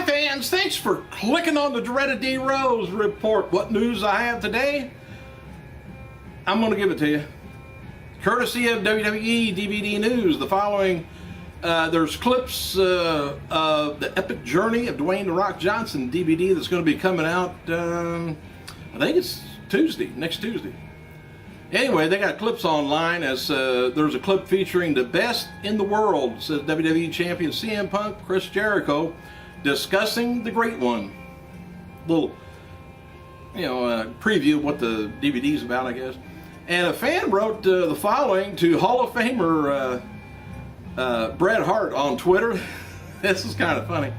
Hi fans, thanks for clicking on the dreaded D Rose report. What news I have today? I'm going to give it to you. Courtesy of WWE DVD News, the following, there's clips of the epic journey of Dwayne "The Rock" Johnson DVD that's going to be coming out, I think it's Tuesday, next Tuesday. Anyway, they got clips online as there's a clip featuring the best in the world, says WWE Champion CM Punk, Chris Jericho, discussing the Great One. Little, preview of what the DVD's about, I guess. And a fan wrote the following to Hall of Famer Bret Hart on Twitter. This is kind of funny.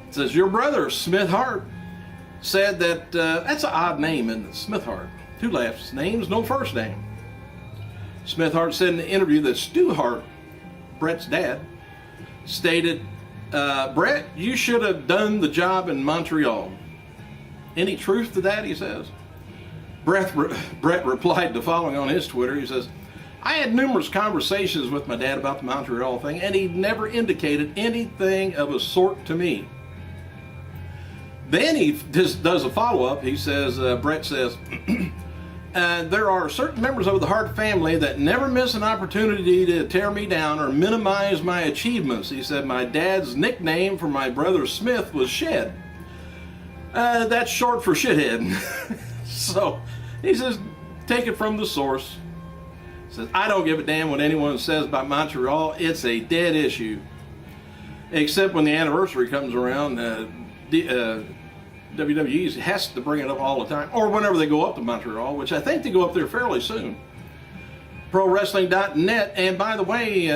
It says, your brother, Smith Hart, said that, that's an odd name, isn't it? Smith Hart. Two last names, no first name. Smith Hart said in the interview that Stu Hart, Bret's dad, stated, Bret, you should have done the job in Montreal. Any truth to that, he says? Bret replied the following on his Twitter. He says, I had numerous conversations with my dad about the Montreal thing, and he never indicated anything of a sort to me. Then he just does a follow-up. He says, Bret says, there are certain members of the Hart family that never miss an opportunity to tear me down or minimize my achievements. He said, my dad's nickname for my brother Smith was Shed. That's short for shithead. So he says, take it from the source. He says, I don't give a damn what anyone says about Montreal. It's a dead issue. Except when the anniversary comes around, WWE has to bring it up all the time, or whenever they go up to Montreal, which I think they go up there fairly soon. ProWrestling.net, and by the way,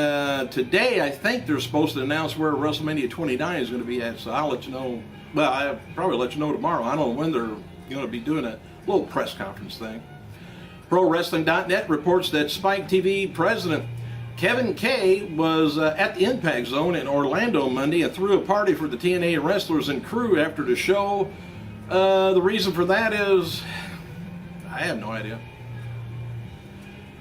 today I think they're supposed to announce where WrestleMania 29 is going to be at, so I'll let you know. Well, I'll probably let you know tomorrow. I don't know when they're going to be doing a little press conference thing. ProWrestling.net reports that Spike TV president Kevin Kay was at the Impact Zone in Orlando Monday and threw a party for the TNA wrestlers and crew after the show. The reason for that is, I have no idea.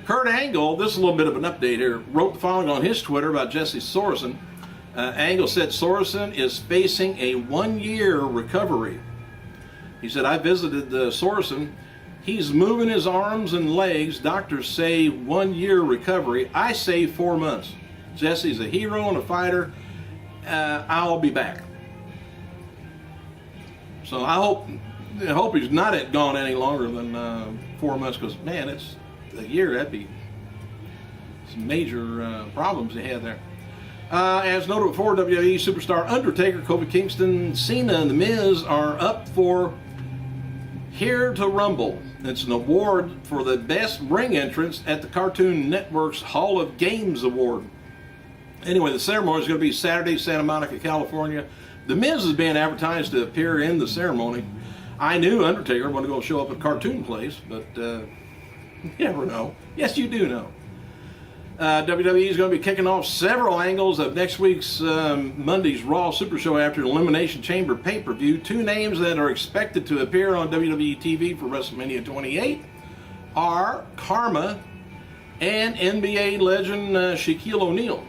Kurt Angle, this is a little bit of an update here, wrote the following on his Twitter about Jesse Sorensen. Angle said Sorensen is facing a 1-year recovery. He said, I visited Sorensen. He's moving his arms and legs. Doctors say 1-year recovery. I say 4 months. Jesse's a hero and a fighter. I'll be back. So I hope he's not gone any longer than 4 months, because man, it's a year. That'd be some major problems he had there. As noted before, WWE superstar Undertaker, Kofi Kingston, Cena, and The Miz are up for Here to Rumble. It's an award for the best ring entrance at the Cartoon Network's Hall of Games Award. Anyway, the ceremony is going to be Saturday, Santa Monica, California. The Miz is being advertised to appear in the ceremony. I knew Undertaker wasn't going to show up at Cartoon Place, but you never know. Yes, you do know. WWE is going to be kicking off several angles of next week's Monday's Raw Super Show after the Elimination Chamber pay-per-view. Two names that are expected to appear on WWE TV for WrestleMania 28 are Karma and NBA legend Shaquille O'Neal.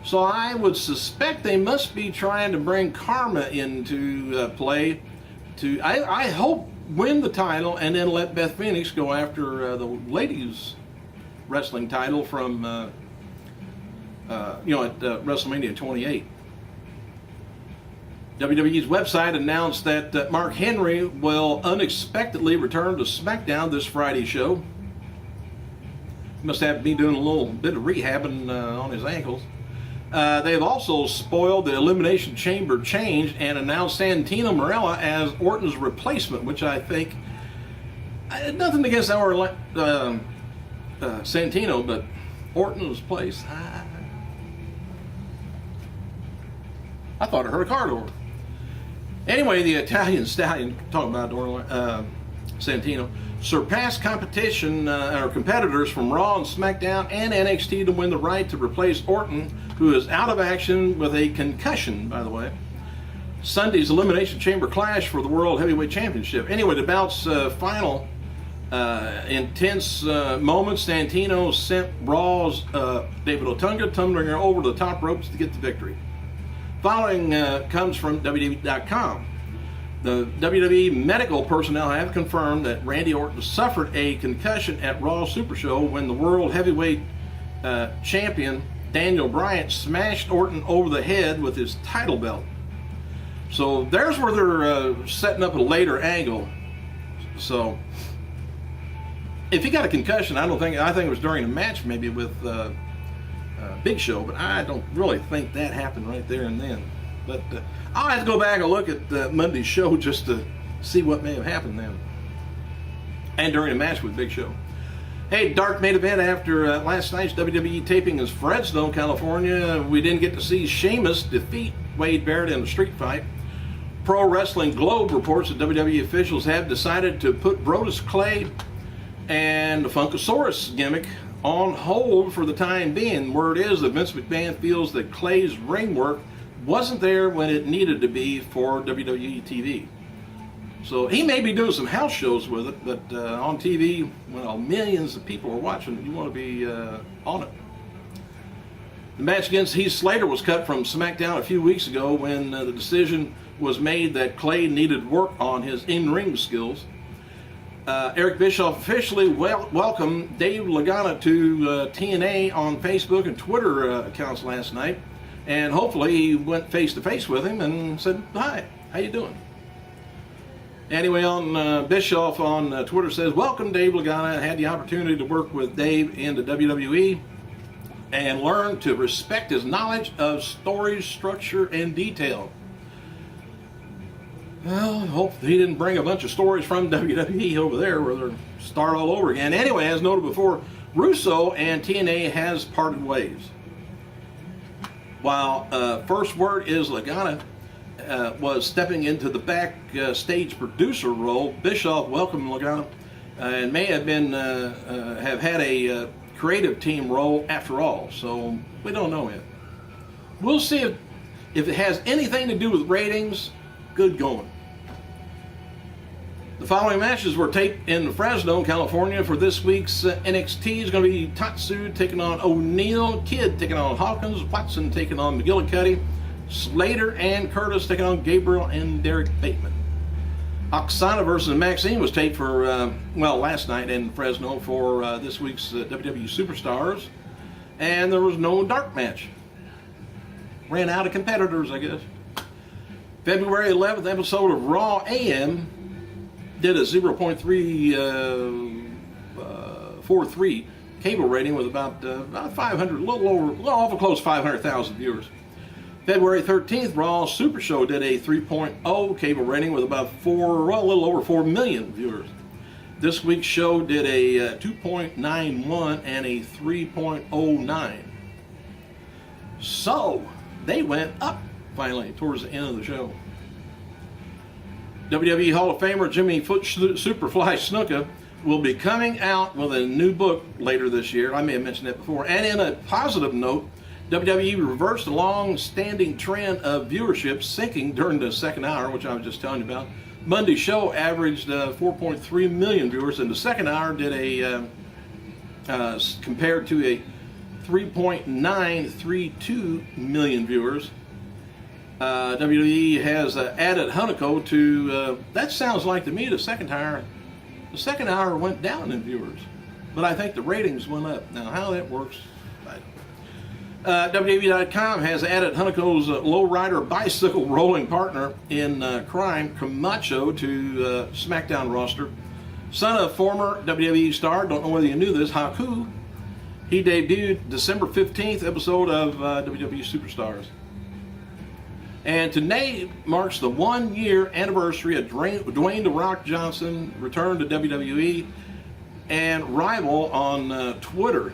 So I would suspect they must be trying to bring Karma into play to, I hope, win the title and then let Beth Phoenix go after the ladies' wrestling title from, at WrestleMania 28. WWE's website announced that Mark Henry will unexpectedly return to SmackDown this Friday show. Must have been doing a little bit of rehabbing on his ankles. They've also spoiled the Elimination Chamber change and announced Santino Marella as Orton's replacement, which I think, nothing against our Santino, but Orton's place. I thought I heard a car door. Anyway, the Italian Stallion, talking about Santino, surpassed competition or competitors from Raw and SmackDown and NXT to win the right to replace Orton, who is out of action with a concussion, by the way. Sunday's Elimination Chamber clash for the World Heavyweight Championship. Anyway, the bout's final intense moments, Santino sent Raw's David Otunga tumbling over the top ropes to get the victory. Following comes from WWE.com. The WWE medical personnel have confirmed that Randy Orton suffered a concussion at Raw Super Show when the World Heavyweight Champion Daniel Bryan smashed Orton over the head with his title belt. So there's where they're setting up a later angle. So if he got a concussion, I think it was during a match maybe with Big Show, but I don't really think that happened right there and then. But I'll have to go back and look at Monday's show just to see what may have happened then. And during a match with Big Show. Hey, dark main event after last night's WWE taping in Fresno, California. We didn't get to see Sheamus defeat Wade Barrett in a street fight. Pro Wrestling Globe reports that WWE officials have decided to put Brodus Clay and the Funkasaurus gimmick on hold for the time being. Word is that Vince McMahon feels that Clay's ring work wasn't there when it needed to be for WWE TV. So he may be doing some house shows with it, but on TV, when millions of people are watching, you want to be on it. The match against Heath Slater was cut from SmackDown a few weeks ago when the decision was made that Clay needed work on his in-ring skills. Eric Bischoff officially welcomed Dave Lagana to TNA on Facebook and Twitter accounts last night, and hopefully he went face-to-face with him and said, "Hi, how you doing?" Anyway, on Bischoff on Twitter says, "Welcome, Dave Lagana. I had the opportunity to work with Dave in the WWE and learn to respect his knowledge of story, structure, and detail." Well, I hope he didn't bring a bunch of stories from WWE over there where they're start all over again. Anyway, as noted before, Russo and TNA has parted ways. While first word is Lagana was stepping into the backstage producer role, Bischoff welcomed Lagana and may have been have had a creative team role after all. So we don't know yet. We'll see if it has anything to do with ratings. Good going. The following matches were taped in Fresno, California for this week's NXT. Is going to be Tatsu taking on O'Neal, Kidd taking on Hawkins, Watson taking on McGillicuddy, Slater and Curtis taking on Gabriel and Derek Bateman. Oksana versus Maxine was taped for, last night in Fresno for this week's WWE Superstars. And there was no dark match. Ran out of competitors, I guess. February 11th episode of Raw AM did a 0.343 cable rating with about 500, a little awful close 500,000 viewers. February 13th, Raw Super Show did a 3.0 cable rating with about a little over 4 million viewers. This week's show did a 2.91 and a 3.09. So they went up finally towards the end of the show. WWE Hall of Famer Jimmy Superfly Snuka will be coming out with a new book later this year. I may have mentioned that before. And in a positive note, WWE reversed the long-standing trend of viewership sinking during the second hour, which I was just telling you about. Monday's show averaged 4.3 million viewers, and the second hour did a compared to a 3.932 million viewers. WWE has added Hunico to, that sounds like to me the second hour went down in viewers, but I think the ratings went up. Now how that works, I don't know. WWE.com has added Hunico's lowrider bicycle rolling partner in crime, Camacho, to SmackDown roster. Son of former WWE star, don't know whether you knew this, Haku. He debuted December 15th episode of WWE Superstars. And today marks the 1-year anniversary of Dwayne "The Rock" Johnson return to WWE and rival on Twitter.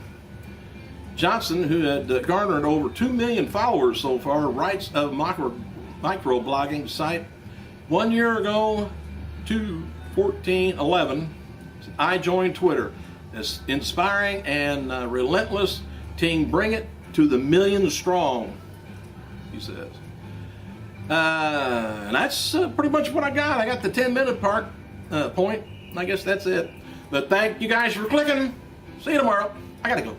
Johnson, who had garnered over 2 million followers so far, writes of microblogging site 1 year ago, 2/14/11, I joined Twitter. It's inspiring and relentless team. Bring it to the millions strong, he says. And that's pretty much what I got. I got the 10-minute point. I guess that's it. But thank you guys for clicking. See you tomorrow. I gotta go.